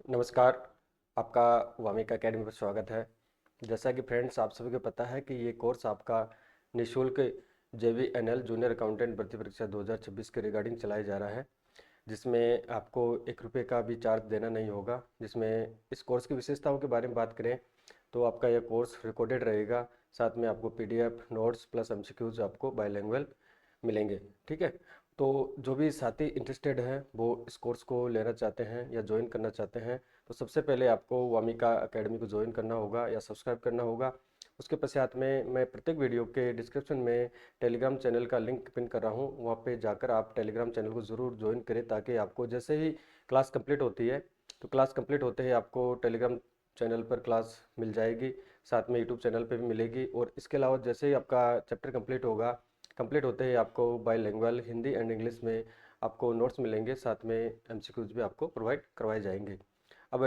नमस्कार। आपका वामिका अकेडमी पर स्वागत है। जैसा कि फ्रेंड्स आप सभी को पता है कि ये कोर्स आपका निःशुल्क JVNL जूनियर अकाउंटेंट भर्ती परीक्षा 2026 के रिगार्डिंग चलाया जा रहा है, जिसमें आपको 1 रुपये का भी चार्ज देना नहीं होगा। जिसमें इस कोर्स की विशेषताओं के बारे में बात करें तो आपका यह कोर्स रिकॉर्डेड रहेगा, साथ में आपको PDF नोट्स प्लस MCQs आपको बाईलिंगुअल मिलेंगे। ठीक है, तो जो भी साथी इंटरेस्टेड हैं वो इस कोर्स को लेना चाहते हैं या ज्वाइन करना चाहते हैं तो सबसे पहले आपको वामिका एकेडमी को ज्वाइन करना होगा या सब्सक्राइब करना होगा। उसके पश्चात में मैं प्रत्येक वीडियो के डिस्क्रिप्शन में टेलीग्राम चैनल का लिंक पिन कर रहा हूँ, वहाँ पे जाकर आप टेलीग्राम चैनल को ज़रूर ज्वाइन करें, ताकि आपको जैसे ही क्लास कंप्लीट होती है तो क्लास कंप्लीट होते ही आपको टेलीग्राम चैनल पर क्लास मिल जाएगी, साथ में यूट्यूब चैनल पे भी मिलेगी। और इसके अलावा जैसे ही आपका चैप्टर कंप्लीट होते ही आपको बाईलिंगुअल हिंदी एंड इंग्लिश में आपको नोट्स मिलेंगे, साथ में MCQs भी आपको प्रोवाइड करवाए जाएंगे। अब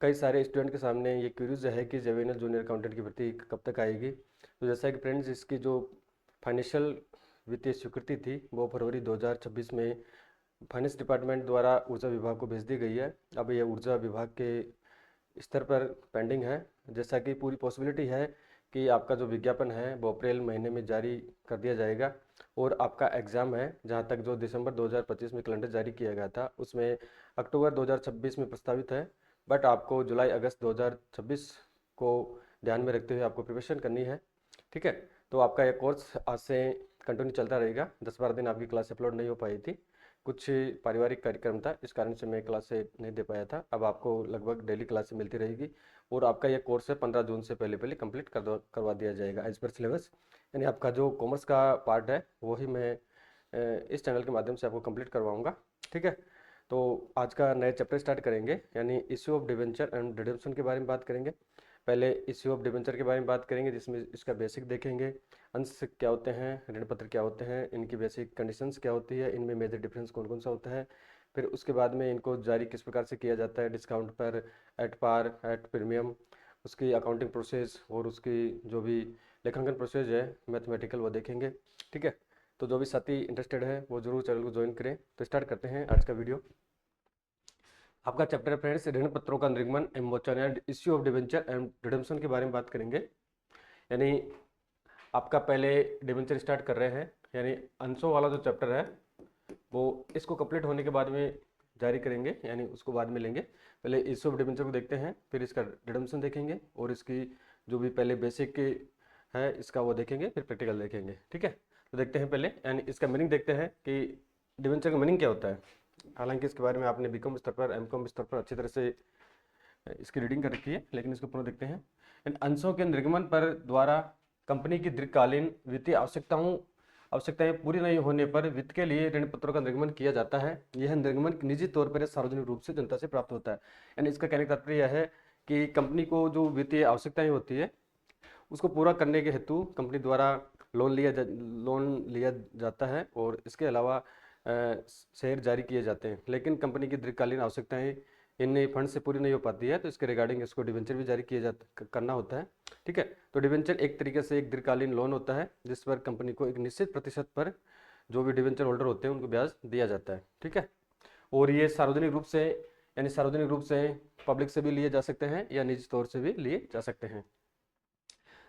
कई सारे स्टूडेंट के सामने ये क्यूरीज है कि JVNL जूनियर अकाउंटेंट की भर्ती कब तक आएगी। तो जैसा कि फ्रेंड्स इसकी जो फाइनेंशियल वित्तीय स्वीकृति थी वो फरवरी 2026 में फाइनेंस डिपार्टमेंट द्वारा ऊर्जा विभाग को भेज दी गई है। अब यह ऊर्जा विभाग के स्तर पर पेंडिंग है। जैसा कि पूरी पॉसिबिलिटी है कि आपका जो विज्ञापन है वो अप्रैल महीने में जारी कर दिया जाएगा, और आपका एग्ज़ाम है जहां तक जो दिसंबर 2025 में कैलेंडर जारी किया गया था उसमें अक्टूबर 2026 में प्रस्तावित है, बट आपको जुलाई अगस्त 2026 को ध्यान में रखते हुए आपको प्रिपरेशन करनी है। ठीक है, तो आपका यह कोर्स आज से कंटिन्यू चलता रहेगा। 10-12 दिन आपकी क्लास अपलोड नहीं हो पाई थी, कुछ पारिवारिक कार्यक्रम था, इस कारण से मैं क्लास से नहीं दे पाया था। अब आपको लगभग डेली क्लास से मिलती रहेगी, और आपका यह कोर्स है 15 जून से पहले पहले कंप्लीट करवा दिया जाएगा एज पर सिलेबस। यानी आपका जो कॉमर्स का पार्ट है वही मैं इस चैनल के माध्यम से आपको कंप्लीट करवाऊंगा। ठीक है, तो आज का नए चैप्टर स्टार्ट करेंगे, यानी issue of debenture and redemption के बारे में बात करेंगे। पहले इश्यू ऑफ डिबेंचर के बारे में बात करेंगे, जिसमें इसका बेसिक देखेंगे, अंश क्या होते हैं, ऋण पत्र क्या होते हैं, इनकी बेसिक कंडीशंस क्या होती है, इनमें मेजर डिफरेंस कौन कौन सा होता है। फिर उसके बाद में इनको जारी किस प्रकार से किया जाता है, डिस्काउंट पर, एट पार, एट प्रीमियम, उसकी अकाउंटिंग प्रोसेस और उसकी जो भी लेखांकन प्रोसेस है मैथमेटिकल, वो देखेंगे। ठीक है, तो जो भी साथी इंटरेस्टेड है वो जरूर चैनल को ज्वाइन करें। तो स्टार्ट करते हैं आज का वीडियो। आपका चैप्टर है फ्रेंड्स ऋण पत्रों का निर्गमन विमोचन and issue of debenture and redemption के बारे में बात करेंगे। यानी आपका पहले डिबेंचर स्टार्ट कर रहे हैं, यानी अंशों वाला जो चैप्टर है वो इसको कंप्लीट होने के बाद में जारी करेंगे, यानी उसको बाद में लेंगे। पहले इश्यू ऑफ डिबेंचर को देखते हैं, फिर इसका रिडेम्पशन देखेंगे, और इसकी जो भी पहले बेसिक है इसका वो देखेंगे, फिर प्रैक्टिकल देखेंगे। ठीक है, तो देखते हैं पहले, यानी इसका मीनिंग देखते हैं कि डिबेंचर का मीनिंग क्या होता है। हालांकि इसके बारे में आपने BCom स्तर पर, MCom स्तर पर अच्छी तरह से इसकी रीडिंग कर रखी है, लेकिन इसको पुनः देखते हैं। इन अंशों के निर्गमन पर द्वारा कंपनी की दीर्घकालीन वित्तीय आवश्यकताएं पूरी नहीं होने पर वित्त के लिए ऋण पत्रों का निर्गमन किया जाता है। यह निर्गमन निजी तौर पर सार्वजनिक रूप से जनता से प्राप्त होता है। यानी इसका कहने का तात्पर्य यह है कि कंपनी को जो वित्तीय आवश्यकताएं होती है उसको पूरा करने के हेतु कंपनी द्वारा लोन लिया जाता है, और इसके अलावा शेयर जारी किए जाते हैं। लेकिन कंपनी की दीर्घकालीन आवश्यकताएं इन फंड से पूरी नहीं हो पाती है, तो इसके रिगार्डिंग इसको डिबेंचर भी जारी किया करना होता है। ठीक है, तो डिबेंचर एक तरीके से एक दीर्घकालीन लोन होता है, जिस पर कंपनी को एक निश्चित प्रतिशत पर जो भी डिबेंचर होल्डर होते हैं उनको ब्याज दिया जाता है। ठीक है, और ये सार्वजनिक रूप से पब्लिक से भी लिए जा सकते हैं या निजी तौर से भी लिए जा सकते हैं।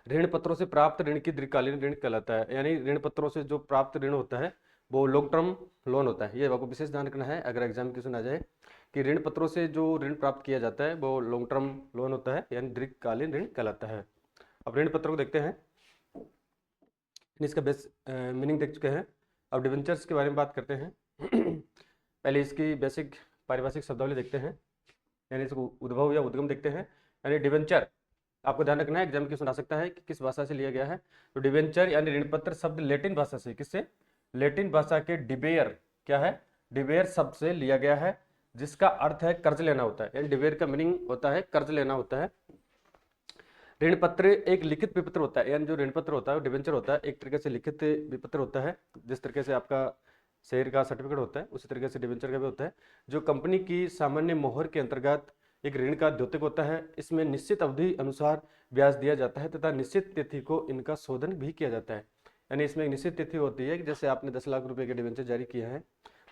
ऋण पत्रों से प्राप्त ऋण की दीर्घकालीन ऋण कहलाता है। यानी ऋण पत्रों से जो प्राप्त ऋण होता है वो लॉन्ग टर्म लोन होता है। ये आपको विशेष ध्यान रखना है, अगर एग्जाम क्वेश्चन आ जाए कि ऋण पत्रों से जो ऋण प्राप्त किया जाता है वो लॉन्ग टर्म लोन होता है, यानी दीर्घकालीन ऋण कहलाता है। अब ऋण पत्रों को देखते हैं, इसका बेस मीनिंग देख चुके हैं। अब डिबेंचर्स के बारे में बात करते हैं। पहले इसकी बेसिक पारिभाषिक शब्दावली देखते हैं, यानी इसको उद्भव या उद्गम देखते हैं। यानी डिबेंचर आपको ध्यान रखना है, एग्जाम क्वेश्चन आ सकता है कि किस भाषा से लिया गया है। तो डिबेंचर यानी ऋण पत्र शब्द लेटिन भाषा से, किससे, लेटिन भाषा के डिबेयर, क्या है, डिबेयर शब्द से लिया गया है, जिसका अर्थ है कर्ज लेना होता है। यानी डिबेयर का मीनिंग होता है कर्ज लेना होता है। ऋण पत्र एक लिखित विपत्र होता है, यानी जो ऋण पत्र होता है वो डिबेंचर होता है, एक तरीके से लिखित विपत्र होता है। जिस तरीके से आपका शेयर का सर्टिफिकेट होता है उसी तरीके से डिबेंचर का भी होता है, जो कंपनी की सामान्य मोहर के अंतर्गत एक ऋण का द्योतक होता है। इसमें निश्चित अवधि अनुसार ब्याज दिया जाता है तथा निश्चित तिथि को इनका शोधन भी किया जाता है। यानी इसमें एक निश्चित तिथि होती है कि जैसे आपने 10 लाख रुपए के डिबेंचर जारी किया है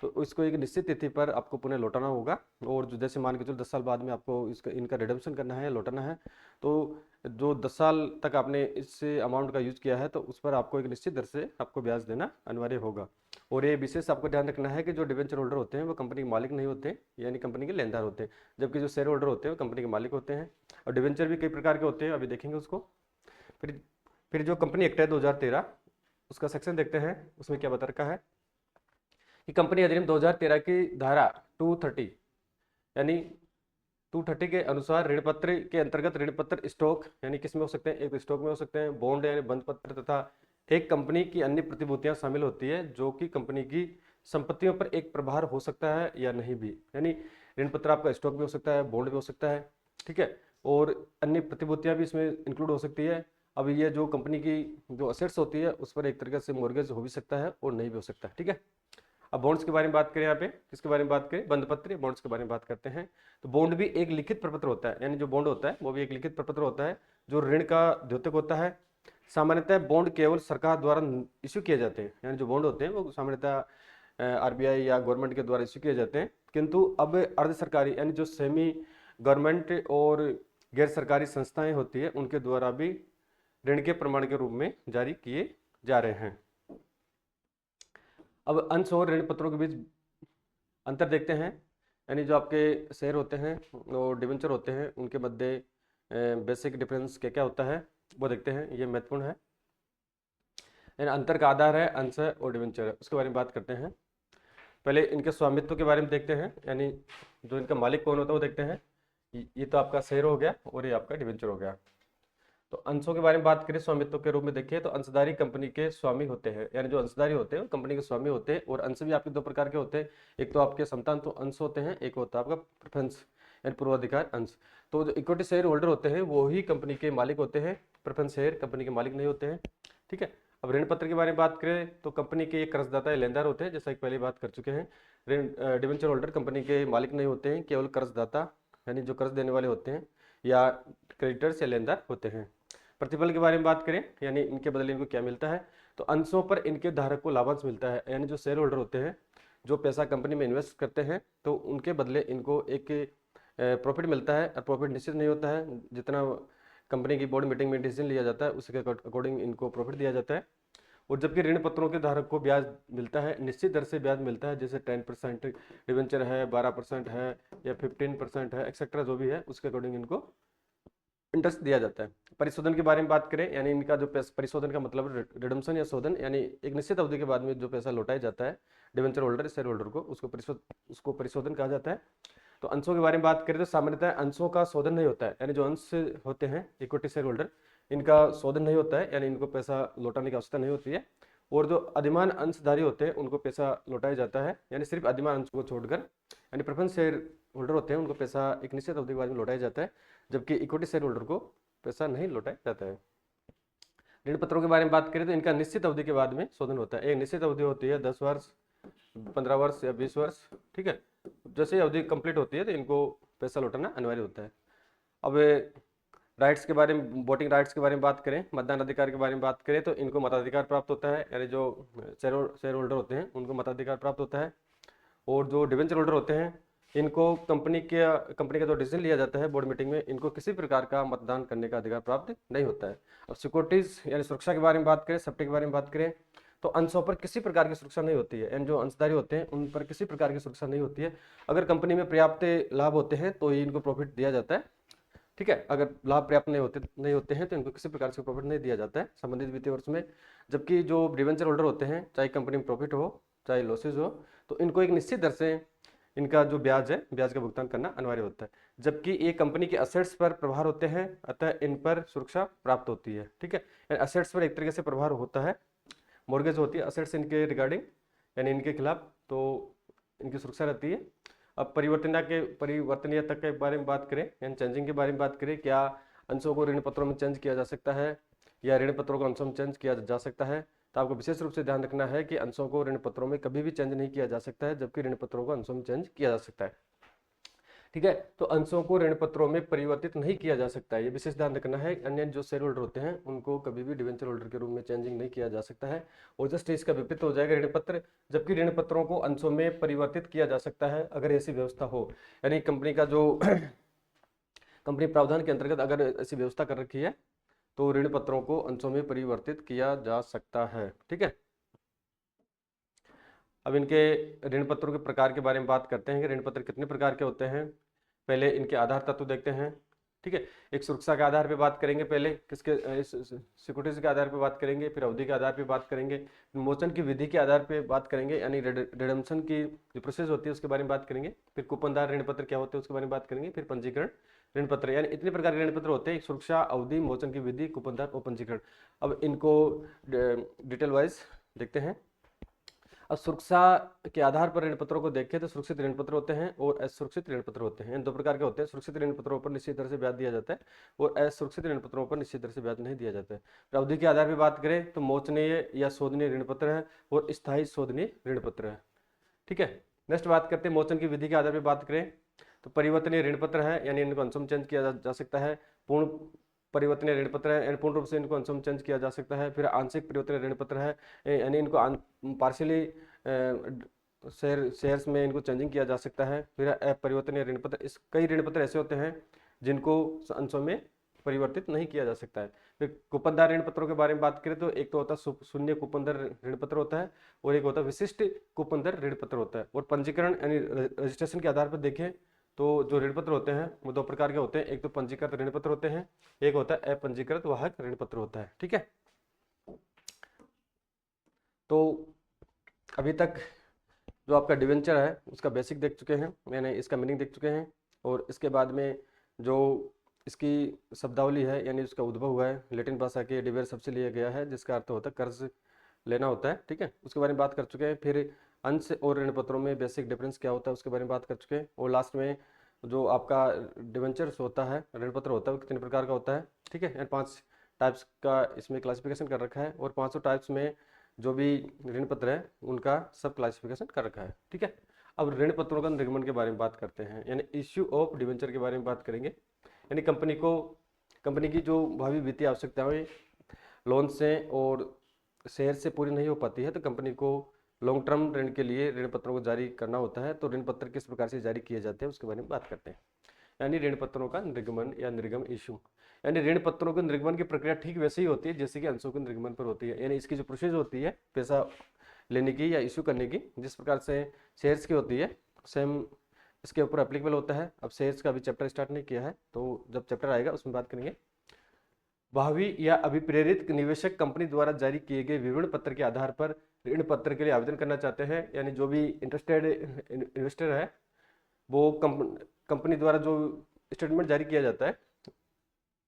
तो इसको एक निश्चित तिथि पर आपको पुनः लौटाना होगा। और जो जैसे मान के चलो 10 साल बाद में आपको इसका इनका रिडम्पशन करना है, लौटाना है, तो जो 10 साल तक आपने इस अमाउंट का यूज किया है तो उस पर आपको एक निश्चित दर से आपको ब्याज देना अनिवार्य होगा। और ये विशेष आपको ध्यान रखना है कि जो डिवेंचर होल्डर होते हैं वो कंपनी के मालिक नहीं होते, यानी कंपनी के लेनदार होते हैं, जबकि जो शेयर होल्डर होते हैं वो कंपनी के मालिक होते हैं। और डिवेंचर भी कई प्रकार के होते हैं, अभी देखेंगे उसको। फिर फिर जो कंपनी एक्ट है 2013, उसका सेक्शन देखते हैं, उसमें क्या बता रखा है कि कंपनी अधिनियम 2013 की धारा 230 यानी 230 के अनुसार ऋण पत्र के अंतर्गत ऋण पत्र स्टॉक यानी किस में हो सकते हैं, एक स्टॉक में हो सकते हैं, बॉन्ड यानी बंद पत्र, तथा एक कंपनी की अन्य प्रतिभूतियां शामिल होती है जो कि कंपनी की संपत्तियों पर एक प्रभार हो सकता है या नहीं भी। यानी ऋण पत्र आपका स्टॉक भी हो सकता है, बॉन्ड भी हो सकता है, ठीक है, और अन्य प्रतिभूतियां भी इसमें इंक्लूड हो सकती है। अब ये जो कंपनी की जो असेट्स होती है उस पर एक तरीके से मॉर्गेज हो भी सकता है और नहीं भी हो सकता है, ठीक है। अब बॉन्ड्स के बारे में बात करें, यहाँ पे किसके बारे में बात करें, बंद पत्र बॉन्ड्स के बारे में बात करते हैं। तो बॉन्ड भी एक लिखित प्रपत्र होता है, यानी जो बॉन्ड होता है वो भी एक लिखित प्रपत्र होता है जो ऋण का द्योतक होता है। सामान्यतः बॉन्ड केवल सरकार द्वारा इश्यू किए जाते हैं, यानी जो बॉन्ड होते हैं वो सामान्यतः आरबीआई या गवर्नमेंट के द्वारा इश्यू किए जाते हैं। किंतु अब अर्ध सरकारी यानी जो सेमी गवर्नमेंट और गैर सरकारी संस्थाएं होती है उनके द्वारा भी ऋण के प्रमाण के रूप में जारी किए जा रहे हैं। अब अंश और ऋण पत्रों के बीच अंतर देखते हैं, यानी जो आपके शेयर होते हैं और डिवेंचर होते हैं उनके मध्य बेसिक डिफरेंस क्या क्या होता है वो देखते हैं, ये महत्वपूर्ण है। यानी अंतर का आधार है अंश और डिवेंचर, उसके बारे में बात करते हैं। पहले इनके स्वामित्व के बारे में देखते हैं, यानी जो इनका मालिक कौन होता है वो देखते हैं। ये तो आपका शेयर हो गया और ये आपका डिवेंचर हो गया। तो अंशों के बारे में बात करें स्वामित्व के रूप में देखिए तो अंशधारी कंपनी के स्वामी होते हैं, यानी जो अंशधारी होते हैं वो कंपनी के स्वामी होते हैं। और अंश भी आपके दो प्रकार के होते हैं, एक तो आपके संतान तो अंश होते हैं, एक होता है आपका प्रेफरेंस यानी पूर्वाधिकार अंश। तो जो इक्विटी शेयर होल्डर होते हैं वो ही कंपनी के मालिक होते हैं, प्रेफरेंस शेयर कंपनी के मालिक नहीं होते हैं, ठीक है। अब ऋण पत्र के बारे में बात करें तो कंपनी के कर्जदाता या लेनदार होते हैं, जैसा कि पहले बात कर चुके हैं। ऋण डिवेंचर होल्डर कंपनी के मालिक नहीं होते हैं, केवल कर्जदाता यानी जो कर्ज देने वाले होते हैं या क्रेडिटर्स या लेनदार होते हैं। प्रतिफल के बारे में बात करें, यानी इनके बदले इनको क्या मिलता है, तो अंशों पर इनके धारक को लाभांश मिलता है, यानी जो शेयर होल्डर होते हैं जो पैसा कंपनी में इन्वेस्ट करते हैं तो उनके बदले इनको एक प्रॉफिट मिलता है। और प्रॉफिट निश्चित नहीं होता है, जितना कंपनी की बोर्ड मीटिंग में डिसीजन लिया जाता है उसके अकॉर्डिंग इनको प्रॉफिट दिया जाता है। और जबकि ऋण पत्रों के धारक को ब्याज मिलता है, निश्चित दर से ब्याज मिलता है, जैसे 10% डिवेंचर है, 12% है या 15% है, एक्सेट्रा जो भी है उसके अकॉर्डिंग इनको इंटरेस्ट दिया जाता है। परिशोधन के बारे में बात करें, यानी इनका जो परिशोधन का मतलब रिडम्पशन या शोधन, यानी एक निश्चित अवधि के बाद में जो पैसा लौटाया जाता है डिवेंचर होल्डर शेयर होल्डर को उसको परिशोधन कहा जाता है। तो अंशों के बारे में बात करें तो सामान्यतः अंशों का शोधन नहीं होता है, यानी जो अंश होते हैं इक्विटी शेयर होल्डर इनका शोधन नहीं होता है, यानी इनको पैसा लौटाने की आवश्यकता नहीं होती है। और जो अधिमान अंशधारी होते हैं उनको पैसा लौटाया जाता है, यानी सिर्फ अधिमान अंश को छोड़कर, यानी प्रेफरेंस शेयर होल्डर होते हैं उनको पैसा एक निश्चित अवधि के बाद में लौटाया जाता है, जबकि इक्विटी शेयर होल्डर को पैसा नहीं लौटाया जाता है। ऋण पत्रों के बारे में बात करें तो इनका निश्चित अवधि के बाद में शोधन होता है, एक निश्चित अवधि होती है 10 वर्ष, 15 वर्ष या 20 वर्ष, ठीक है। जैसे अवधि कंप्लीट होती है तो इनको पैसा लौटाना अनिवार्य होता है। अब राइट्स के बारे में, वोटिंग राइट्स के बारे में बात करें, मतदान अधिकार के बारे में बात करें तो इनको मताधिकार प्राप्त होता है, यानी जो शेयर होल्डर होते हैं उनको मताधिकार प्राप्त होता है। और जो डिवेंचर होल्डर होते हैं इनको कंपनी का जो डिसीजन लिया जाता है बोर्ड मीटिंग में, इनको किसी प्रकार का मतदान करने का अधिकार प्राप्त नहीं होता है। अब सिक्योरिटीज यानी सुरक्षा के बारे में बात करें, सेफ्टी के बारे में बात करें तो अंशों पर किसी प्रकार की सुरक्षा नहीं होती है, यानी जो अंशधारी होते हैं उन पर किसी प्रकार की सुरक्षा नहीं होती है। अगर कंपनी में पर्याप्त लाभ होते हैं तो ही इनको प्रॉफिट दिया जाता है, ठीक है। अगर लाभ पर्याप्त नहीं होते हैं तो इनको किसी प्रकार से प्रॉफिट नहीं दिया जाता है संबंधित वित्तीय वर्ष में। जबकि जो डिवेंचर होल्डर होते हैं चाहे कंपनी में प्रॉफिट हो चाहे लॉसेज हो तो इनको एक निश्चित दर से इनका जो ब्याज है ब्याज का भुगतान करना अनिवार्य होता है, जबकि ये कंपनी के असेट्स पर प्रभार होते हैं, अतः इन पर सुरक्षा प्राप्त होती है, ठीक है। असेट्स पर एक तरीके से प्रभार होता है, मॉर्गेज होती है असेट्स इनके रिगार्डिंग यानी इनके खिलाफ, तो इनकी सुरक्षा रहती है। अब परिवर्तनीयता के बारे में बात करें यानी चेंजिंग के बारे में बात करें, क्या अंशों को ऋण पत्रों में चेंज किया जा सकता है या ऋण पत्रों को अंशों में चेंज किया जा सकता है, तो आपको विशेष रूप से ध्यान रखना है कि अंशों को ऋण पत्रों में कभी भी चेंज नहीं किया जा सकता है, जबकि ऋण पत्रों को अंशों में चेंज किया जा सकता है। ठीक है। तो अंशों को ऋण पत्रों में परिवर्तित नहीं किया जा सकता है, ये विशेष ध्यान रखना है। अन्य जो शेयर होल्डर होते हैं उनको कभी भी डिवेंचर होल्डर के रूप में चेंजिंग नहीं किया जा सकता है। और जस्ट इसका विपरीत हो जाएगा ऋण पत्र, जबकि ऋण पत्रों को अंशों में परिवर्तित किया जा सकता है अगर ऐसी व्यवस्था हो। यानी कंपनी का जो कंपनी प्रावधान के अंतर्गत अगर ऐसी व्यवस्था कर रखी है तो ऋण पत्रों को अंशों में परिवर्तित किया जा सकता है। ठीक है। अब इनके ऋण पत्रों के प्रकार के बारे में बात करते हैं कि ऋण पत्र कितने प्रकार के होते हैं। पहले इनके आधार तत्व देखते हैं। ठीक है। एक सुरक्षा के आधार पे बात करेंगे, पहले किसके सिक्योरिटीज के आधार पे बात करेंगे, फिर अवधि के आधार पे बात करेंगे, मोचन की विधि के आधार पे बात करेंगे, यानी रिडम्पशन की जो प्रोसेस होती है उसके बारे में बात करेंगे, फिर कूपनदार ऋण पत्र क्या होते हैं उसके बारे में बात करेंगे, फिर पंजीकरण ऋण पत्र। यानी इतने प्रकार के ऋण पत्र होते हैं, सुरक्षा, अवधि, मोचन की विधि, कूपनदार और पंजीकरण। अब इनको डिटेल वाइज देखते हैं। अब सुरक्षा के आधार पर ऋण पत्रों को देखें तो सुरक्षित ऋण पत्र होते हैं और असुरक्षित ऋण पत्र होते हैं। इन दो प्रकार के होते हैं। सुरक्षित ऋण पत्रों पर निश्चित दर से ब्याज दिया जाता है और असुरक्षित ऋण पत्रों पर निश्चित दर से ब्याज नहीं दिया जाता है। अवधि के आधार पर बात करें तो मोचनीय या शोधनीय ऋण पत्र है और स्थायी शोधनीय ऋण पत्र है। ठीक है। नेक्स्ट बात करते हैं मोचन की विधि के आधार पर बात करें तो परिवर्तनीय ऋण पत्र है, यानी इनको अंशों में चेंज किया जा सकता है। पूर्ण परिवर्तनीय ऋण पत्र है, यानी पूर्ण रूप से इनको अंशों में चेंज किया जा सकता है। फिर आंशिक परिवर्तनीय ऋण पत्र है, यानी इनको पार्शियली शेयर्स में इनको चेंजिंग किया जा सकता है। फिर अपरिवर्तनीय ऋण पत्र, इस कई ऋण पत्र ऐसे होते हैं जिनको अंशों में परिवर्तित नहीं किया जा सकता है। फिर कूपनदार ऋण पत्रों के बारे में बात करें तो एक तो होता है शून्य कूपनदार ऋण पत्र होता है और एक होता है विशिष्ट कूपनदार ऋण पत्र होता है। और पंजीकरण यानी रजिस्ट्रेशन के आधार पर देखें तो जो ऋण पत्र होते हैं वो दो प्रकार के होते हैं। एक तो पंजीकृत ऋण पत्र होते हैं, एक होता है अपंजीकृत वाहक ऋण पत्र होता है। ठीक है। तो अभी तक जो आपका डिवेंचर है उसका बेसिक देख चुके हैं, मैंने इसका मीनिंग देख चुके हैं। और इसके बाद में जो इसकी शब्दावली है यानी उसका उद्भव हुआ है लैटिन भाषा के डिवेर शब्द से लिया गया है, जिसका अर्थ होता है कर्ज लेना होता है। ठीक है। उसके बारे में बात कर चुके हैं। फिर अंश और ऋण पत्रों में बेसिक डिफरेंस क्या होता है उसके बारे में बात कर चुके हैं। और लास्ट में जो आपका डिवेंचर्स होता है, ऋण पत्र होता है, वो कितने प्रकार का होता है। ठीक है। 5 टाइप्स का इसमें क्लासिफिकेशन कर रखा है और 500 टाइप्स में जो भी ऋण पत्र है उनका सब क्लासिफिकेशन कर रखा है। ठीक है। अब ऋण पत्रों का निर्गमन के बारे में बात करते हैं, यानी इश्यू ऑफ डिवेंचर के बारे में बात करेंगे। यानी कंपनी की जो भावी वित्तीय आवश्यकताएं लोन से और शेयर से पूरी नहीं हो पाती है तो कंपनी को लॉन्ग टर्म ऋण के लिए ऋण पत्रों को जारी करना होता है। तो ऋण पत्र किस प्रकार से जारी किए जाते हैं उसके बारे में बात करते हैं। यानी ऋण पत्रों का निर्गमन या निर्गम इशू, यानी ऋण पत्रों के निर्गमन की प्रक्रिया ठीक वैसे ही होती है जैसे कि अंशों के निर्गमन पर होती है। यानी इसकी जो प्रोसेस होती है पैसा लेने की या इशू करने की, जिस प्रकार से शेयर्स की होती है सेम इसके ऊपर एप्लीकेबल होता है। अब शेयर्स का अभी चैप्टर स्टार्ट नहीं किया है, तो जब चैप्टर आएगा उसमें बात करेंगे। भावी या अभिप्रेरित निवेशक कंपनी द्वारा जारी किए गए विवरण पत्र के आधार पर ऋण पत्र के लिए आवेदन करना चाहते हैं। यानी जो भी इंटरेस्टेड इन्वेस्टर है वो कंपनी द्वारा जो स्टेटमेंट जारी किया जाता है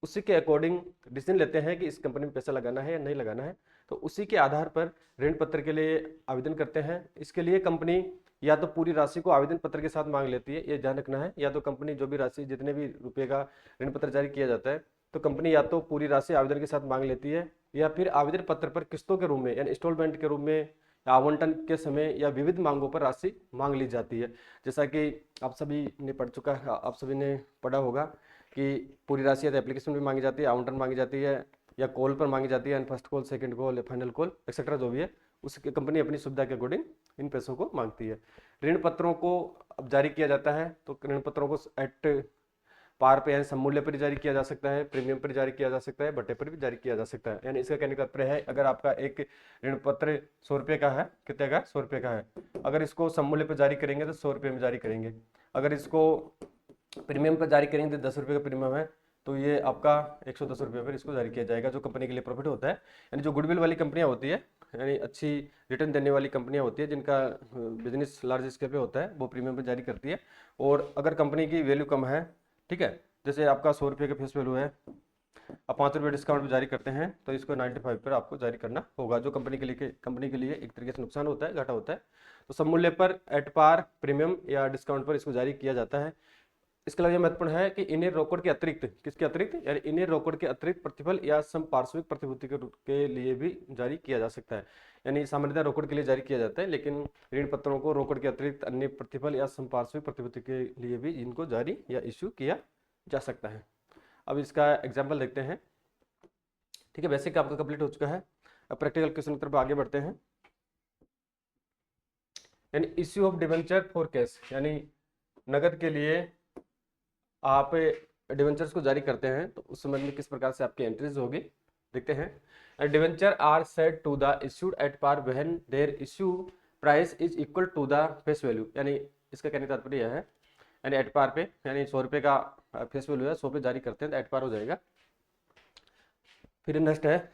उसी के अकॉर्डिंग डिसीजन लेते हैं कि इस कंपनी में पैसा लगाना है या नहीं लगाना है। तो उसी के आधार पर ऋण पत्र के लिए आवेदन करते हैं। इसके लिए कंपनी या तो पूरी राशि को आवेदन पत्र के साथ मांग लेती है, ये ध्यान रखना है। या तो कंपनी जो भी राशि जितने भी रुपए का ऋण पत्र जारी किया जाता है तो कंपनी या तो पूरी राशि आवेदन के साथ मांग लेती है या फिर आवेदन पत्र पर किस्तों के रूप में यानी इंस्टॉलमेंट के रूप में आवंटन के समय या विविध मांगों पर राशि मांग ली जाती है। जैसा कि आप सभी ने पढ़ चुका है, आप सभी ने पढ़ा होगा कि पूरी राशि या तो एप्लीकेशन में मांगी जाती है, आवंटन मांगी जाती है या कॉल पर मांगी जाती है, first call, second call, final call etcetera जो भी है उसकी कंपनी अपनी सुविधा के अकॉर्डिंग इन पैसों को मांगती है। ऋण पत्रों को अब जारी किया जाता है तो ऋण पत्रों को एट पार पे यानी समूल्य पर जारी किया जा सकता है, प्रीमियम पर जारी किया जा सकता है, बट्टे पर भी जारी किया जा सकता है। यानी इसका कहने का तात्पर्य है अगर आपका एक ऋण पत्र 100 रुपये का है, कितने का, 100 रुपये का है, अगर इसको समूल्य पर जारी करेंगे तो 100 रुपये में जारी करेंगे। अगर इसको प्रीमियम पर जारी करेंगे तो 10 रुपये का प्रीमियम है तो ये आपका 110 रुपये पर इसको जारी किया जाएगा, जो कंपनी के लिए प्रॉफिट होता है। यानी जो गुडविल वाली कंपनियां होती है यानी अच्छी रिटर्न देने वाली कंपनियां होती है जिनका बिजनेस लार्ज स्केल पे होता है वो प्रीमियम पर जारी करती है। और अगर कंपनी की वैल्यू कम है, ठीक है, जैसे आपका 100 रुपये का फेस वैल्यू है, आप 5 रुपये डिस्काउंट पर जारी करते हैं तो इसको 95 पर आपको जारी करना होगा, जो कंपनी के लिए एक तरीके से नुकसान होता है, घाटा होता है। तो समूल्य पर एट पार, प्रीमियम या डिस्काउंट पर इसको जारी किया जाता है। इसके अलावा ये महत्वपूर्ण है कि इन्हें रोकड़ के अतिरिक्त, किसके अतिरिक्त, यानी इन्हें रोकड़ के अतिरिक्त प्रतिफल या संपार्श्विक प्रतिभूति के लिए भी जारी किया जा सकता है। यानी सामान्यतः रोकड़ के लिए जारी किया जाता है, लेकिन ऋण पत्रों को रोकड़ के अतिरिक्त अन्य प्रतिफल या संपार्श्विक प्रतिभूति के लिए भी इनको जारी या इश्यू किया जा सकता है। अब इसका एग्जाम्पल देखते हैं। ठीक है, बेसिक आपका कंप्लीट हो चुका है। अब प्रैक्टिकल क्वेश्चन की तरफ आगे बढ़ते हैं। यानी issue of debenture for cash, यानी नगद के लिए आप डिवेंचर्स को जारी करते हैं तो उस समय में किस प्रकार से आपकी एंट्रीज होगी, देखते हैं। Debenture are said to the issued at par when their issue price is equal to the face value, यानी इसका कहने का तात्पर्य यह है, यानी एट पार पे, यानी 100 रुपये का फेस वैल्यू है, 100 पे जारी करते हैं तो एट पार हो जाएगा। फिर नेक्स्ट है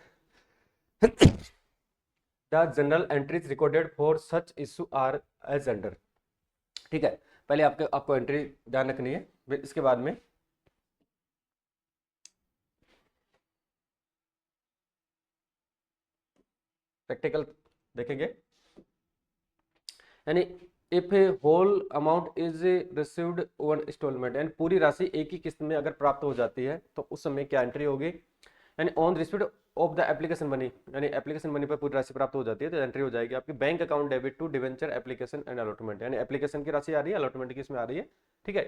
the general entries recorded for such issue are as under. ठीक है, पहले आपको एंट्री ध्यान रखनी है, फिर इसके बाद में प्रैक्टिकल देखेंगे। यानी if a whole amount is received one instalment, यानी पूरी राशि एक ही किस्त में अगर प्राप्त हो जाती है तो उस समय क्या एंट्री होगी, यानी on received of the application money, यानी एप्लीकेशन मनी पर पूरी राशि प्राप्त हो जाती है तो एंट्री हो जाएगी आपकी bank account debit to debenture application and allotment, यानी एप्लीकेशन की राशि आ रही है, अलॉटमेंट की इसमें आ रही है। ठीक है,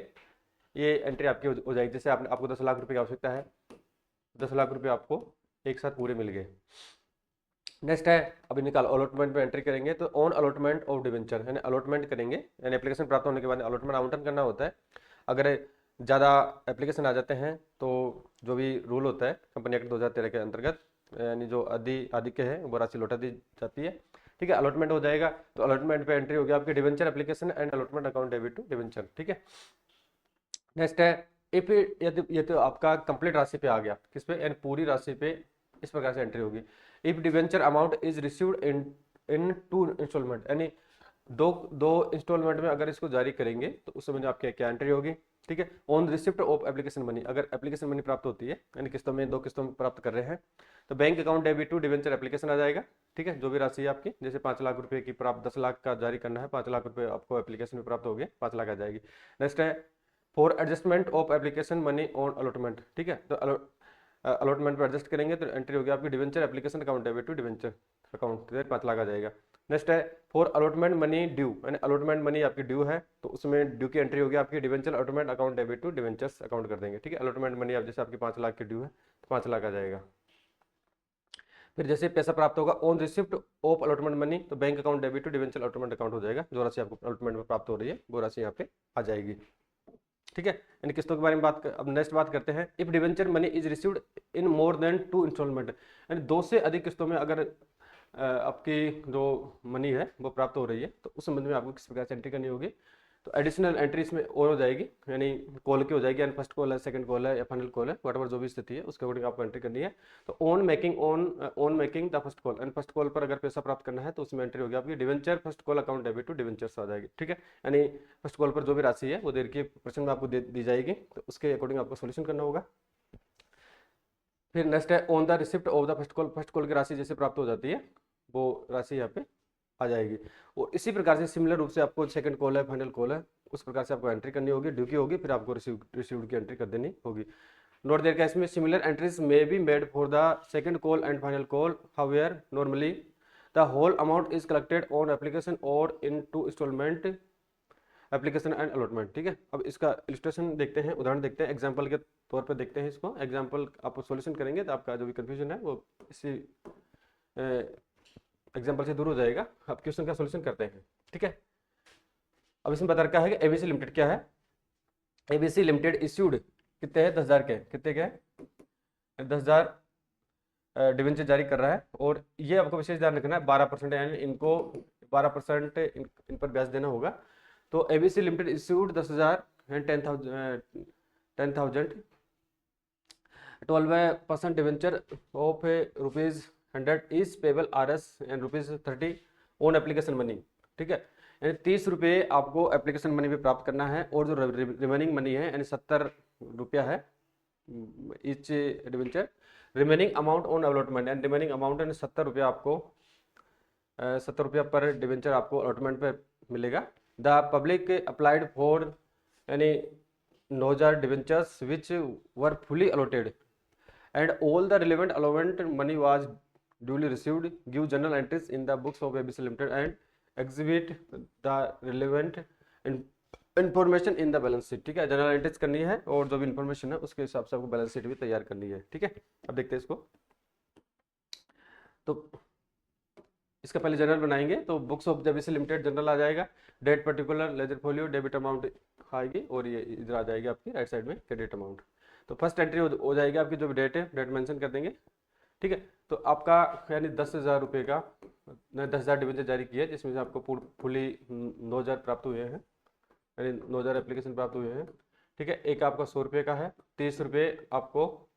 ये एंट्री आपकी हो जाएगी। जैसे आपको 10 लाख रुपए की आवश्यकता है, 10 लाख रुपए आपको एक साथ पूरे मिल गए। नेक्स्ट है, अभी निकाल अलॉटमेंट में एंट्री करेंगे तो ऑन अलॉटमेंट ऑफ डिवेंचर, यानी अलॉटमेंट करेंगे, यानी एप्लीकेशन प्राप्त होने के बाद अलॉटमेंट आवंटन करना होता है। अगर ज़्यादा एप्लीकेशन आ जाते हैं तो जो भी रूल होता है कंपनी एक्ट 2013 के अंतर्गत, यानी जो आधिक्य है वो राशि लौटा दी जाती है। ठीक है, अलॉटमेंट हो जाएगा तो अलॉटमेंट पे एंट्री होगी आपकी debenture application and allotment account debit to debenture. ठीक है, नेक्स्ट है इफ ये तो आपका कंप्लीट राशि पे आ गया, किस पे, यानी पूरी राशि पे इस प्रकार से एंट्री होगी। If debenture amount is received in 2 instalment, यानी दो इंस्टॉलमेंट में अगर इसको जारी करेंगे तो उस समय आपकी क्या एंट्री होगी। ठीक है, on receipt of application money, अगर एप्लीकेशन मनी प्राप्त होती है, यानी किस्तों में 2 किस्तों में प्राप्त कर रहे हैं तो bank account debit to debenture application आ जाएगा। ठीक है, जो भी राशि है आपकी, जैसे 5 लाख रुपए की प्राप्त, 10 लाख का जारी करना है, 5 लाख रुपए आपको एप्लीकेशन में प्राप्त हो गए, 5 लाख आ जाएगी। नेक्स्ट है for adjustment of application money on allotment. ठीक है, तो अलॉटमेंट पर एडजस्ट करेंगे तो एंट्री होगी आपकी debenture application account debit to debenture account, 5 lakh आ जाएगा। नेक्स्ट है फॉर अलॉटमेंट मनी ड्यू, यानी अलॉटमेंट मनी आपकी ड्यू है तो उसमें ड्यू की एंट्री होगी आपकी debenture allotment account debit to debentures account कर देंगे। ठीक है, अलॉटमेंट मनी आप जैसे आपकी 5 लाख की ड्यू है तो 5 लाख आ जाएगा। फिर जैसे पैसा प्राप्त होगा on receipt of allotment money तो bank account debit to debenture allotment account हो जाएगा, जो राशि आपको अलॉटमेंट में प्राप्त हो रही है वो राशि यहाँ पे आ जाएगी। ठीक है, यानी किस्तों के बारे में अब नेक्स्ट बात करते हैं। If debenture money is received in more than 2 instalment, यानी 2 से अधिक किस्तों में अगर आपकी जो मनी है वो प्राप्त हो रही है तो उस संबंध में आपको किस प्रकार से एंट्री करनी होगी, तो एडिशनल एंट्री इसमें और हो जाएगी, यानी कॉल की हो जाएगी, यानी फर्स्ट कॉल है, सेकंड कॉल है या फाइनल कॉल है, वट जो भी स्थिति है उसके अकॉर्डिंग आपको एंट्री करनी है। तो on making the first call, यानी फर्स्ट कॉल पर अगर पैसा प्राप्त करना है तो उसमें एंट्री होगी आपकी debenture first call account debit to debentures आ जाएगी। ठीक है, यानी फर्स्ट कॉल पर जो भी राशि है वो देर के प्रश्न में आपको दी जाएगी तो उसके अकॉर्डिंग आपको सोल्यूशन करना होगा। फिर नेक्स्ट है on the receipt of the first call की राशि जैसे प्राप्त हो जाती है वो राशि यहाँ पे आ जाएगी। और इसी प्रकार से सिमिलर रूप से आपको सेकंड कॉल है, फाइनल कॉल है, उस प्रकार से आपको एंट्री करनी होगी, ड्यू की होगी, फिर आपको रिसीव्ड की एंट्री कर देनी होगी। नोट देयर केस में similar entries may be made for the second call and final call, however normally the whole amount is collected on application और in 2 installment application and allotment. ठीक है, अब इसका इलस्ट्रेशन देखते हैं, उदाहरण देखते हैं, एग्जाम्पल के तौर पर देखते हैं इसको। एग्जाम्पल आप सोल्यूशन करेंगे तो आपका जो भी कन्फ्यूजन है वो इसी एग्जाम्पल से दूर हो जाएगा। अब क्वेश्चन का सोल्यूशन करते हैं। ठीक है, अब इसमें बता रखा है कि एबीसी लिमिटेड क्या है। एबीसी लिमिटेड इश्यूड कितने हैं, 10,000 के, कितने के 10,000 डिवेंचर जारी कर रहा है और ये आपको विशेष ध्यान रखना है 12%, यानी इनको 12% इन पर ब्याज देना होगा। तो ABC limited issued 10,000 and 10,000 12% debenture of ₹100 is payable RS and ₹30 on application money. ठीक है, यानी 30 रुपये आपको एप्लीकेशन मनी पे प्राप्त करना है और जो रिमेनिंग मनी है यानी 70 रुपया है each debenture, remaining amount on allotment, and remaining amount यानी 70 रुपया आपको 70 रुपया पर डिवेंचर आपको अलॉटमेंट पे मिलेगा। द पब्लिक अप्लाइड फॉर, यानी 9000 debentures which were fully allotted and all the relevant allotment money was duly received, give journal entries in the books of ABC Limited and exhibit the relevant information in the balance sheet. ठीक है, general entries करनी है और जो भी information है उसके हिसाब से आपको बैलेंस शीट भी तैयार करनी है। ठीक है, अब देखते हैं इसको। तो इसका पहले जनरल बनाएंगे, तो books of JBC limited journal आ जाएगा, date particular, ledger folio, debit amount आएगी और ये इधर आ जाएगी आपकी राइट साइड में क्रेडिट अमाउंट। तो फर्स्ट एंट्री हो जाएगी आपकी, जो भी डेट है डेट मेंशन कर देंगे। ठीक है, तो आपका यानी 10,000 रुपये का 10,000 डिबेंचर जारी किया है, जिसमें से आपको फुली 9,000 प्राप्त हुए हैं, यानी 9,000 एप्लीकेशन प्राप्त हुए हैं। ठीक है, एक आपका 100 रुपये का है, 30 रुपये आपको,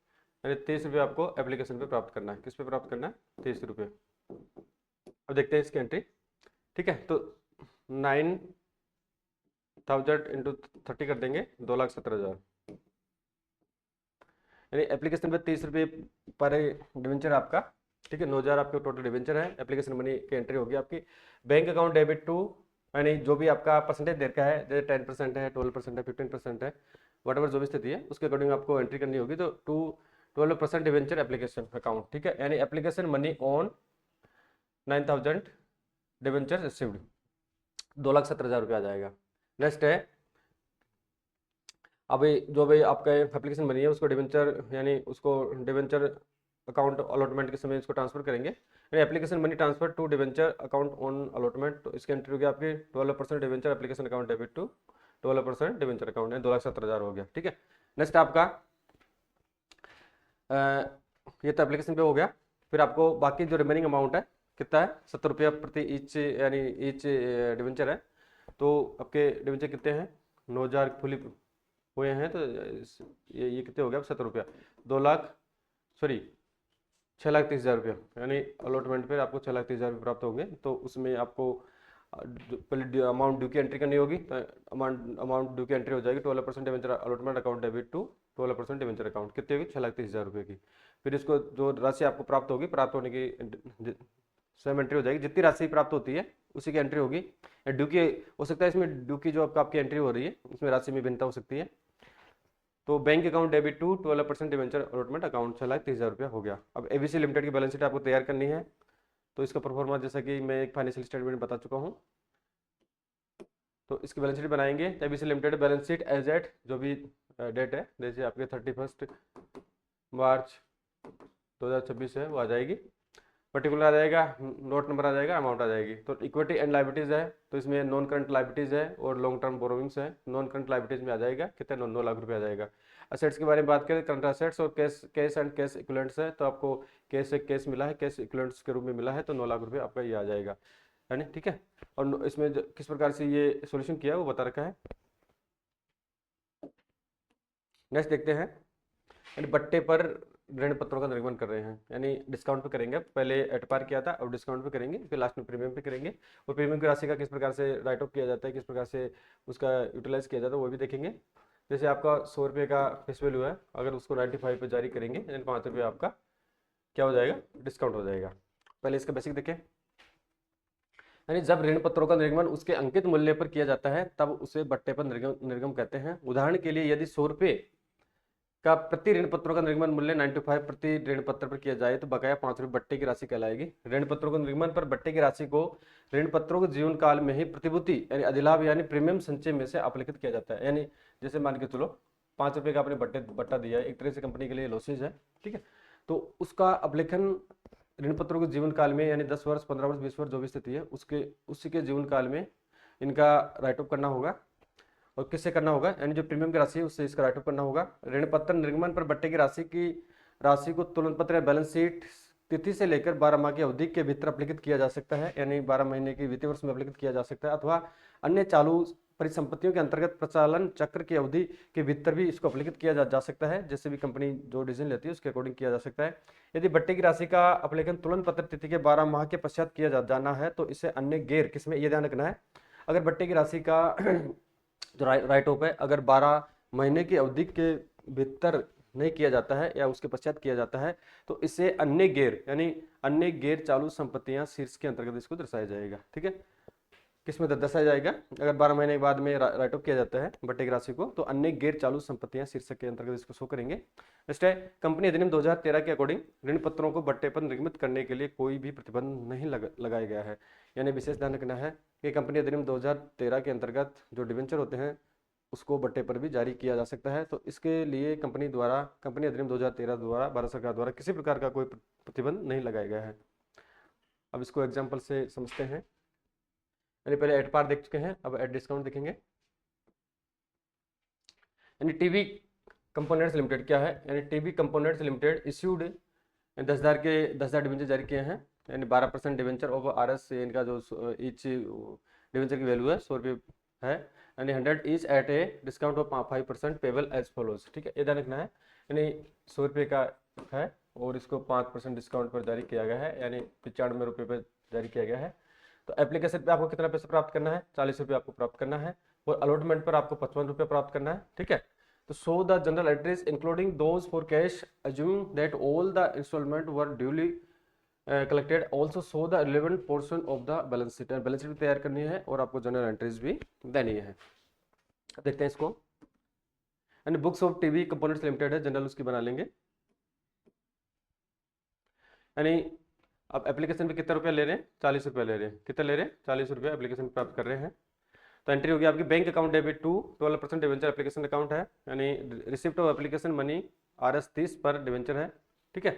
यानी 30 रुपये आपको एप्लीकेशन पे प्राप्त करना है। किस पे प्राप्त करना है? 30 रुपये। अब देखते हैं इसकी एंट्री। ठीक है, तो 9,000 इंटू 30 कर देंगे, 2,17,000, यानी एप्लीकेशन पे 30 रुपये पर डिवेंचर आपका। ठीक है, 9,000 आपके टोटल डिवेंचर है, एप्लीकेशन मनी की एंट्री होगी आपकी। बैंक अकाउंट डेबिट टू, यानी जो भी आपका परसेंटेज दे रखा है, जैसे 10% है, 12% है, 15% है, वट एवर जो भी स्थिति है उसके अकॉर्डिंग आपको एंट्री करनी होगी। तो 12% डिवेंचर एप्लीकेशन अकाउंट। ठीक है, यानी application money on 9,000 debenture received, 2,17,000 रुपये आ जाएगा। नेक्स्ट है, अभी जो भी आपका एप्लीकेशन बनी है उसको डिवेंचर, यानी उसको डिवेंचर अकाउंट अलॉटमेंट के समय इसको ट्रांसफर करेंगे, यानी application money transfer to debenture account on allotment. तो इसकी एंट्री होगी आपकी 12% debenture application account debit to 12% debenture account, यानी 2,17,000 हो गया। ठीक है, नेक्स्ट आपका ये तो एप्लीकेशन पे हो गया। फिर आपको बाकी जो रिमेनिंग अमाउंट है कितना है? 70 रुपया प्रति ईच, यानी ईच डिवेंचर है। तो आपके डिवेंचर कितने हैं? 9,000 फुली हुए हैं, तो ये कितने हो गया? 70 रुपया, 6,30,000 रुपया, यानी अलॉटमेंट पे आपको 6,30,000 रुपये प्राप्त होंगे। तो उसमें आपको पहले अमाउंट ड्यू की एंट्री करनी होगी, तो अमाउंट ड्यू की एंट्री हो जाएगी 12% debenture allotment account debit to 12% debenture account, कितनी होगी? 6,30,000 रुपये की। फिर इसको जो राशि आपको प्राप्त होगी, प्राप्त होने की स्वयं एंट्री हो जाएगी, जितनी राशि प्राप्त होती है उसी की एंट्री होगी। ड्यू की हो सकता है, इसमें ड्यू की जो आपकी एंट्री हो रही है उसमें राशि में भिन्नता हो सकती है। तो bank account debit to 12% debenture allotment account, 6,30,000 रुपया हो गया। अब एबीसी लिमिटेड की बैलेंस शीट आपको तैयार करनी है। तो इसका परफॉर्मा जैसा कि मैं एक फाइनेंशियल स्टेटमेंट बता चुका हूँ, तो इसकी बैलेंस शीट बनाएंगे। ABC limited balance sheet as at जो भी डेट है, जैसे आपके 31 मार्च 2026 है वो आ जाएगी, पर्टिकुलर आ जाएगा, नोट नंबर आ जाएगा, अमाउंट आ जाएगी। तो इक्विटी एंड लाइबिलिटीज है, तो इसमें नॉन करंट लाइबिलिटीज है और लॉन्ग टर्म बोरोविंग्स है। नॉन करंट लाइबिलिटीज में आ जाएगा कितने? 9 लाख रुपये आ जाएगा। असेट्स के बारे में बात करें, करंट असेट्स और कैश एंड कैश इक्विवेलेंट्स है, तो आपको कैश मिला है, कैश इक्विवेलेंट्स के रूप में मिला है, तो 9 लाख रुपये आपका ये आ जाएगा, यानी ठीक है। और इसमें किस प्रकार से ये सोल्यूशन किया है वो बता रखा है। नेक्स्ट देखते हैं, यानी बट्टे पर ऋण पत्रों का निर्गमन कर रहे हैं, यानी डिस्काउंट पे करेंगे। पहले एट पार किया था, अब डिस्काउंट पे करेंगे, फिर लास्ट में प्रीमियम पे करेंगे। और प्रीमियम की राशि का किस प्रकार से राइट ऑफ किया जाता है, किस प्रकार से उसका यूटिलाइज किया जाता है वो भी देखेंगे। जैसे आपका 100 रुपये का फेस वैल्यू है, अगर उसको 95 पे जारी करेंगे, यानी 5 रुपये आपका क्या हो जाएगा? डिस्काउंट हो जाएगा। पहले इसका बेसिक देखें, यानी जब ऋण पत्रों का निर्गमन उसके अंकित मूल्य पर किया जाता है तब उसे बट्टे पर निर्गम कहते हैं। उदाहरण के लिए यदि 100 रुपये का प्रति ऋण पत्रों का निर्गमन मूल्य 95 प्रति ऋण पत्र पर किया जाए तो बकाया 5 रुपये बट्टे की राशि कहलाएगी। ऋण पत्रों के निर्गमन पर बट्टे की राशि को ऋण पत्रों के जीवन काल में ही प्रतिभूति यानी अधिलाभ यानी प्रीमियम संचय में से अपलिखित किया जाता है। यानी जैसे मान के चलो 5 रुपये का आपने बट्टा दिया है, एक तरह से कंपनी के लिए लॉसेज है, ठीक है, तो उसका अपलेखन ऋण पत्रों के जीवन काल में, यानी 10 वर्ष, 15 वर्ष, 20 वर्ष जो भी स्थिति है उसी के जीवन काल में इनका राइट ऑफ करना होगा। और किससे करना होगा? यानी जो प्रीमियम की राशि है उससे इसका राइट ऑफ करना होगा। ऋण पत्र निर्गमन पर बट्टे की राशि को तुलन पत्र या बैलेंस शीट तिथि से लेकर 12 माह की अवधि के भीतर अपलिखित किया जा सकता है, यानी 12 महीने की वित्तीय वर्ष में अपलिखित किया जा सकता है, अथवा अन्य चालू परिसंपत्तियों के अंतर्गत प्रचालन चक्र की अवधि के भीतर भी इसको अपलिखित किया जा सकता है। जैसे भी कंपनी जो डिसीजन लेती है उसके अकॉर्डिंग किया जा सकता है। यदि बट्टे की राशि का अपलेखन तुलन पत्र तिथि के 12 माह के पश्चात किया जाना है तो इसे अन्य गैर किसमें, ये ध्यान रखना है, अगर बट्टे की राशि का जो राइट ऑफ है अगर 12 महीने की अवधि के भीतर नहीं किया जाता है या उसके पश्चात किया जाता है तो इसे अन्य गैर यानी अन्य गैर चालू संपत्तियां शीर्ष के अंतर्गत इसको दर्शाया जाएगा। ठीक है, किस में दर्शाया जाएगा? अगर 12 महीने के बाद में राइट ऑफ किया जाता है बट्टे की राशि को तो अन्य गैर चालू संपत्तियां शीर्षक के अंतर्गत इसको शो करेंगे। नेक्स्ट है, कंपनी अधिनियम 2013 के अकॉर्डिंग ऋण पत्रों को बट्टे पर निर्गमित करने के लिए कोई भी प्रतिबंध नहीं लगाया गया है। यानी विशेष ध्यान रखना है कि कंपनी अधिनियम 2013 के अंतर्गत जो डिवेंचर होते हैं उसको बट्टे पर भी जारी किया जा सकता है। तो इसके लिए कंपनी अधिनियम 2013 द्वारा भारत सरकार द्वारा किसी प्रकार का कोई प्रतिबंध नहीं लगाया गया है। अब इसको एग्जाम्पल से समझते हैं। यानी पहले एट पार देख चुके हैं, अब एट डिस्काउंट देखेंगे। यानी टीवी कंपोनेंट्स लिमिटेड क्या है? यानी TV components limited issued 10,000 debenture जारी किए हैं। यानी 12% डिवेंचर ऑफ RS, इनका जो ईच डिवेंचर की वैल्यू है 100 रुपये है। यानी 100 each at a discount of 5% payable as follows. ठीक है, ये ध्यान रखना है। यानी 100 रुपये का है और इसको 5% डिस्काउंट पर जारी किया गया है, यानी 95 रुपये पर जारी किया गया है। तो एप्लीकेशन पे आपको कितना पैसा प्राप्त करना है? 40 रुपये आपको प्राप्त करना है और अलॉटमेंट पर आपको 55 रुपये प्राप्त करना है। ठीक है, तो show the general entries including those for cash assume that all the installment were duly collected, also show the relevant portion of the balance sheet. Balance sheet भी तैयार करनी है और आपको जनरल एंट्रीज भी देनी है। देखते हैं इसको। And books of TV components limited है, जनरल उसकी बना लेंगे। यानी अब एप्लीकेशन पे कितना रुपया ले रहे हैं? 40 रुपया ले रहे हैं। कितना ले रहे हैं? 40 रुपया एप्लीकेशन प्राप्त कर रहे हैं। तो एंट्री होगी आपकी bank account debit to 12% debenture application account है। यानी receipt of application money RS 30 पर डिवेंचर है। ठीक है,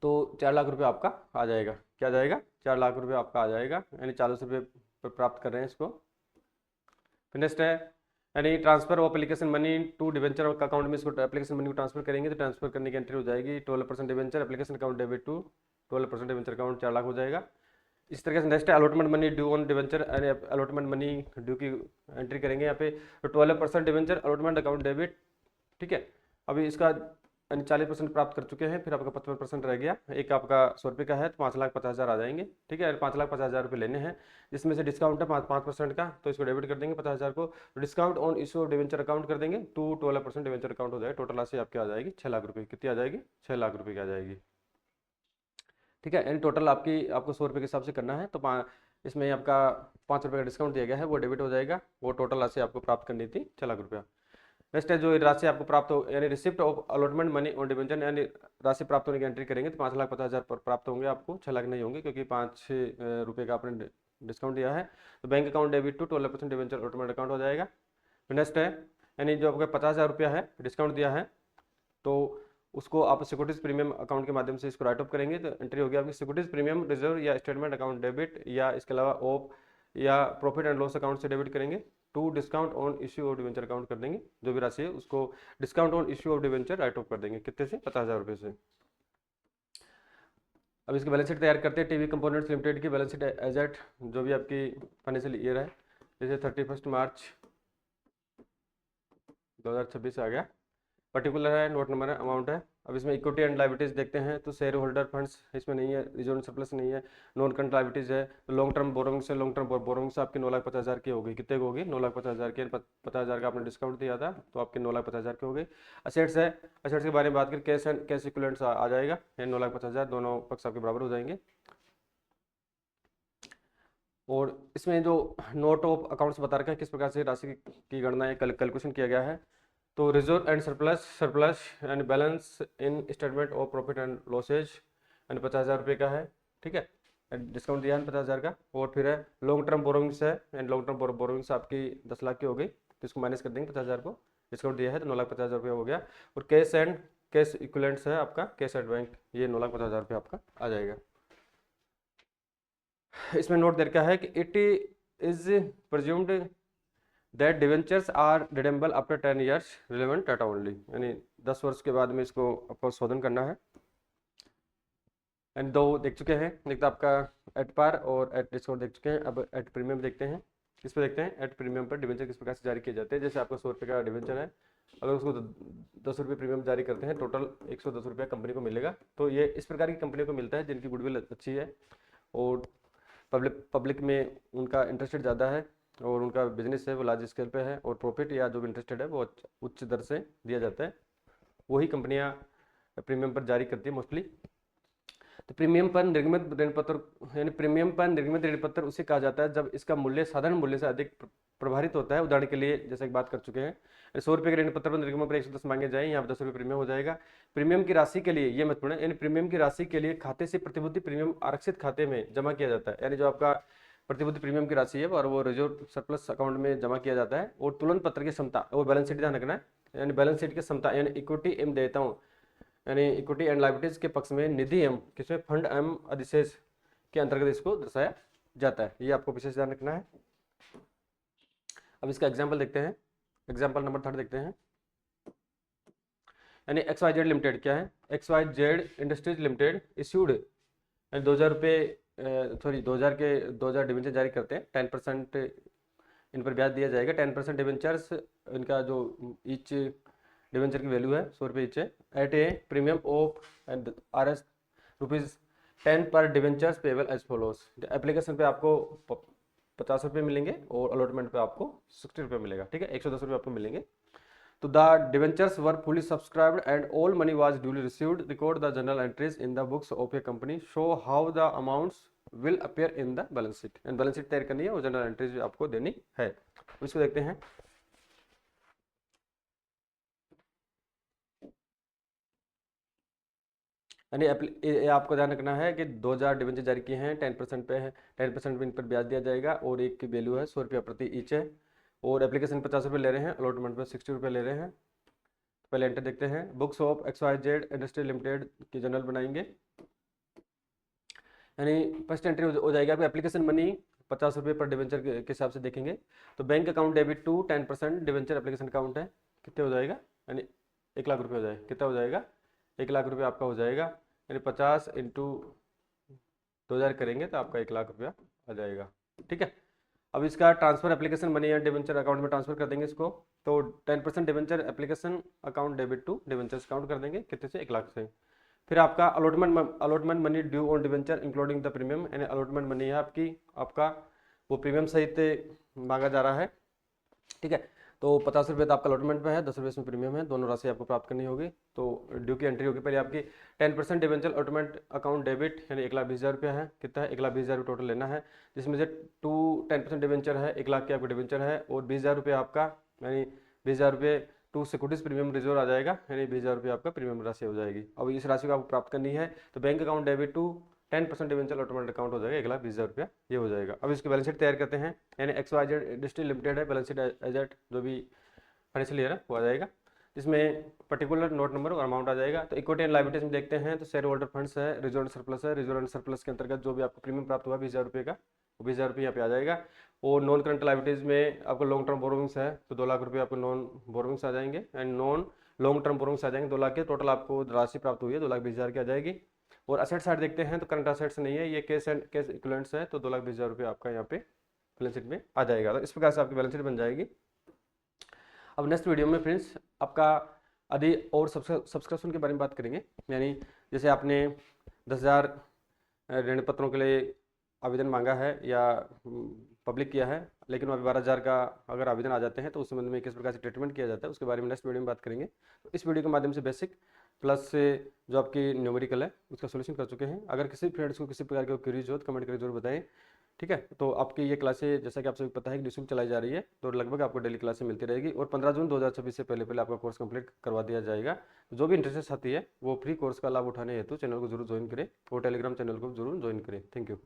तो 4 लाख रुपया आपका आ जाएगा। क्या जाएगा? 4 लाख रुपया आपका आ जाएगा। यानी 40 रुपये पर प्राप्त कर रहे हैं इसको। फिर नेक्स्ट है, यानी transfer of application money to debenture account में इसको एप्लीकेशन मनी को ट्रांसफर करेंगे तो ट्रांसफर करने की एंट्री हो जाएगी 12% debenture application account debit to 12% debenture account 4 lakh हो जाएगा। इस तरह से नेक्स्ट है allotment money due on debenture, allotment money due की एंट्री करेंगे यहाँ पे। तो 12% डिवेंचर अलॉटमेंट अकाउंट डेबिट। ठीक है, अभी इसका यानी 40% प्राप्त कर चुके हैं, फिर आपका 55% रह गया। एक आपका 100 रुपये का है तो 5,50,000 आ जाएंगे। ठीक है, 5,50,000 रुपये लेने हैं, जिसमें से डिस्काउंट है 5% का, तो इसको डेबिट कर देंगे 50,000 को। Discount on issue of debenture account कर देंगे टू 12% डिवेंचर अकाउंट हो जाएगा। टोटल राशि आपकी आ जाएगी 6 लाख रुपये। कितनी आ जाएगी? 6 लाख रुपये की आ जाएगी। ठीक है, यानी टोटल आपको 100 रुपये के हिसाब से करना है। तो इसमें आपका 5 रुपये का डिस्काउंट दिया गया है, वो डेबिट हो जाएगा। वो टोटल राशि आपको प्राप्त करनी थी 6 लाख रुपया। नेक्स्ट है, जो राशि आपको प्राप्त हो यानी receipt of allotment money on debenture, यानी राशि प्राप्त होने की एंट्री करेंगे तो 5,50,000 पर प्राप्त होंगे आपको, 6 लाख नहीं होंगे क्योंकि 5 रुपये का आपने डिस्काउंट दिया है। तो bank account debit to 12% debenture allotment account हो जाएगा। नेक्स्ट है, यानी जो आपका 50,000 रुपया है डिस्काउंट दिया है तो उसको आप सिक्योरिटीज प्रीमियम अकाउंट के माध्यम से इसको राइट ऑफ करेंगे तो एंट्री होगी आपकी सिक्योरिटीज प्रीमियम रिजर्व या स्टेटमेंट अकाउंट डेबिट, या इसके अलावा ऑफ या प्रॉफिट एंड लॉस अकाउंट से डेबिट करेंगे टू discount on issue of debenture account कर देंगे। जो भी राशि है उसको discount on issue of debenture write off कर देंगे। कितने से? 50,000 रुपये से। अब इसकी बैलेंस शीट तैयार करते हैं। टीवी कंपोनेंट्स लिमिटेड की बैलेंस शीट एज एट जो भी आपकी फाइनेंशियल ईयर है, जैसे 31 मार्च 2026 आ गया। पर्टिकुलर है, नोट नंबर है, अमाउंट है। अब इसमें इक्विटी एंड लाइबिलिटीज देखते हैं तो शेयर होल्डर फंड्स इसमें नहीं है, रिजर्व सरप्लस नहीं है, नॉन करंट लाइबिलिटीज है। तो लॉन्ग टर्म बोरोइंग्स से लॉन्ग टर्म बोरोइंग्स आपकी 9,50,000 की होगी। कितने की होगी? 9,50,000 की। 50,000 का आपने डिस्काउंट दिया था तो आपके 9,50,000 की हो गई। असेट्स है, असेट्स के बारे में बात करें, कैश एंड कैश इक्विवेलेंट्स आ जाएगा। 9,50,000 दोनों पक्ष आपके बराबर हो जाएंगे। और इसमें जो नोट ऑफ अकाउंट्स बता रखा है किस प्रकार से राशि की गणना है, कैलकुलेशन किया गया है। तो reserve and surplus and balance in statement of profit and losses and 50,000 रुपये का है। ठीक है, डिस्काउंट दिया है 50,000 का। और फिर है लॉन्ग टर्म बोरोइंग्स है, एंड लॉन्ग टर्म बोरोइंग्स आपकी 10 लाख की हो गई तो इसको माइनस कर देंगे 50,000 को। डिस्काउंट दिया है तो 9,50,000 रुपये हो गया। और कैश एंड कैश इक्विवेलेंट्स है आपका, कैश एट बैंक, ये 9,50,000 रुपये आपका आ जाएगा। इसमें नोट दे रखा है कि it is presumed that debentures are redeemable after 10 years relevant data only, यानी 10 वर्ष के बाद में इसको आपको शोधन करना है। एंड दो देख चुके हैं, एक तो आपका एट पार और एट डिस्काउंट देख चुके हैं। अब एट प्रीमियम देखते हैं। किस पे देखते हैं? एट प्रीमियम पर डिवेंचर किस प्रकार से जारी किए जाते हैं। जैसे आपका 100 रुपये का डिवेंचर है, अगर उसको 10 रुपये प्रीमियम जारी करते हैं, टोटल 110 रुपये कंपनी को मिलेगा। तो ये इस प्रकार की कंपनी को मिलता है जिनकी गुडविल अच्छी है और पब्लिक में उनका इंटरेस्टेड ज़्यादा है और उनका बिजनेस है वो लार्ज स्केल पे है और प्रॉफिट या जो भी इंटरेस्टेड है वो उच्च दर से दिया जाता है। वही कंपनियां प्रीमियम पर जारी करती है मोस्टली। तो प्रीमियम पर निर्गमित ऋण पत्र यानी प्रीमियम पर निर्गमित ऋण पत्र उसे कहा जाता है जब इसका मूल्य साधारण मूल्य से अधिक प्रभावित होता है। उदाहरण के लिए जैसे कि बात कर चुके हैं, 100 रुपये के ऋण पत्र पर निर्गमन पर 110 मांगे जाए, यहाँ पर 10 रुपये प्रीमियम हो जाएगा। प्रीमियम की राशि के लिए ये महत्वपूर्ण है, यानी प्रीमियम की राशि के लिए खाते से प्रतिभूति प्रीमियम आरक्षित खाते में जमा किया जाता है, यानी जो आपका प्रतिभूति प्रीमियम की राशि है और वो रिजर्व सरप्लस अकाउंट में जमा किया जाता है। और तुलन पत्र की क्षमता वो बैलेंस शीट ध्यान रखना है, यानी बैलेंस शीट की क्षमता यानी इक्विटी एवं देयताओं यानी इक्विटी एंड लायबिलिटीज के पक्ष में निधि एवं किसमें फंड एवं अधिशेष के अंतर्गत इसको दर्शाया जाता है। ये आपको विशेष ध्यान रखना है। अब इसका एग्जाम्पल देखते हैं, एग्जाम्पल नंबर 3 देखते हैं। यानी XYZ लिमिटेड क्या है, XYZ इंडस्ट्रीज लिमिटेड इश्यूड 2000 रुपये 2000 डिवेंचर जारी करते हैं। 10% इन पर ब्याज दिया जाएगा। 10% डिवेंचर्स इनका जो ईच डिवेंचर की वैल्यू है 100 रुपये ईच है। At a premium of RS ₹10 पर debentures payable as follows. Application पे आपको 50 रुपये मिलेंगे और अलॉटमेंट पे आपको 60 रुपये मिलेगा, ठीक है, 110 रुपये आपको मिलेंगे। तो the debentures were fully subscribed and all money was duly received. Record the general entries in the books of A company, show how the amounts will appear in the balance sheet. And balance sheet तैयार करनी है और general entries आपको देनी है। इसको देखते हैं। यानी आपको ध्यान रखना है कि 2000 डिवेंचर जारी किए हैं, 10% पे है, 10% पे इन पर ब्याज दिया जाएगा और एक की वैल्यू है 100 रुपया प्रति ईच है। और एप्लीकेशन 50 रुपये ले रहे हैं, अलॉटमेंट पे 60 रुपये ले रहे हैं। पहले एंटर देखते हैं। Books of XYZ industry limited की जनरल बनाएंगे, यानी फर्स्ट एंट्री हो जाएगा। आपको एप्लीकेशन मनी 50 रुपये पर डिवेंचर के हिसाब से देखेंगे। तो bank account debit to 10% debenture application account है, कितने हो जाएगा, यानी 1 लाख रुपये हो जाएगा। कितना हो जाएगा, 1 लाख रुपये आपका हो जाएगा। यानी 50 इंटू 2000 करेंगे तो आपका 1 लाख रुपया आ जाएगा, ठीक है। अब इसका ट्रांसफर एप्लीकेशन मनी या डिवेंचर अकाउंट में ट्रांसफर कर देंगे इसको। तो 10% debenture application account debit to debentures account कर देंगे, कितने से, 1 लाख से। फिर आपका allotment money due on debenture including the premium, यानी अलॉटमेंट मनी है आपका वो प्रीमियम सहित मांगा जा रहा है, ठीक है। तो 50 रुपये तो आपका अलॉटमेंट पे है, 10 रुपये इसमें प्रीमियम है, दोनों राशि आपको प्राप्त करनी होगी। तो ड्यू की एंट्री होगी पहले आपकी 10% डिवेंचर अलॉटमेंट अकाउंट डेबिट, यानी 1,20,000 रुपया है। कितना है, 1,20,000 टोटल लेना है, जिसमें से 10% डिवेंचर है, 1 लाख की आपका डिवेंचर है और 20,000 रुपये आपका, यानी 20,000 रुपये टू सिक्योरिटीज प्रीमियम रिजर्व आ जाएगा, यानी 20,000 रुपये आपका प्रीमियम राशि हो जाएगी। अब इस राशि को आपको प्राप्त करनी है। तो bank account debit to 10% debenture automatic account हो जाएगा, 1,20,000 रुपया ये हो जाएगा। अब इसकी बैलेंस शीट तैयार करते हैं, यानी XYZ इंडस्ट्री लिमिटेड है, बैलेंस शीट एजेट जो भी फाइनेंशियल ईयर है वो आ जाएगा, जिसमें पर्टिकुलर नोट नंबर और अमाउंट आ जाएगा। तो इक्विटी एंड लायबिलिटीज में देखते हैं तो शेयर होल्डर फंड्स है, रिजर्व एंड सरप्लस है। रिजर्व एंड सरप्लस के अंतर्गत जो भी आपको प्रीमियम प्राप्त हुआ 20,000 रुपये का, वो 20,000 रुपये यहाँ पे आ जाएगा। और नॉन करंट लायबिलिटीज में आपको लॉन्ग टर्म बोरोविंग्स है, तो 2 लाख रुपये आपको नॉन बोरोविंग्स आ जाएंगे and non long term borrowings आ जाएंगे 2 लाख के। टोटल आपको राशि प्राप्त हुई है 2,20,000 की आ जाएगी। और असेट साइड देखते हैं तो करंट असेट्स नहीं है, ये कैश एंड कैश इक्विवेलेंट्स है, तो 2,20,000 रुपये आपका यहाँ पे बैलेंस शीट में आ जाएगा। तो इस प्रकार से आपकी बैलेंस शीट बन जाएगी। अब नेक्स्ट वीडियो में फ्रेंड्स आपका आदि और सब्सक्रिप्शन के बारे में बात करेंगे, यानी जैसे आपने 10,000 ऋण पत्रों के लिए आवेदन मांगा है या पब्लिक किया है, लेकिन अभी 12,000 का अगर आवेदन आ जाते हैं तो उस संबंध में किस प्रकार से ट्रीटमेंट किया जाता है उसके बारे में नेक्स्ट वीडियो में बात करेंगे। तो इस वीडियो के माध्यम से बेसिक प्लस से जो आपकी न्यूमेरिकल है उसका सोल्यूशन कर चुके हैं। अगर किसी फ्रेंड्स को किसी प्रकार की क्वेरीज हो तो कमेंट करके जरूर बताएं, ठीक है। तो आपकी ये क्लासें जैसा कि आप सभी पता है कि निःशुल्क चलाई जा रही है, तो लगभग आपको डेली क्लासें मिलती रहेगी और 15 जून 2026 से पहले आपका कोर्स कंप्लीट करवा दिया जाएगा। जो भी इंटरेस्ट आती है वो फ्री कोर्स का लाभ उठाने हेतु चैनल को जरूर ज्वाइन करें और टेलीग्राम चैनल को जरूर ज्वाइन करें। Thank you.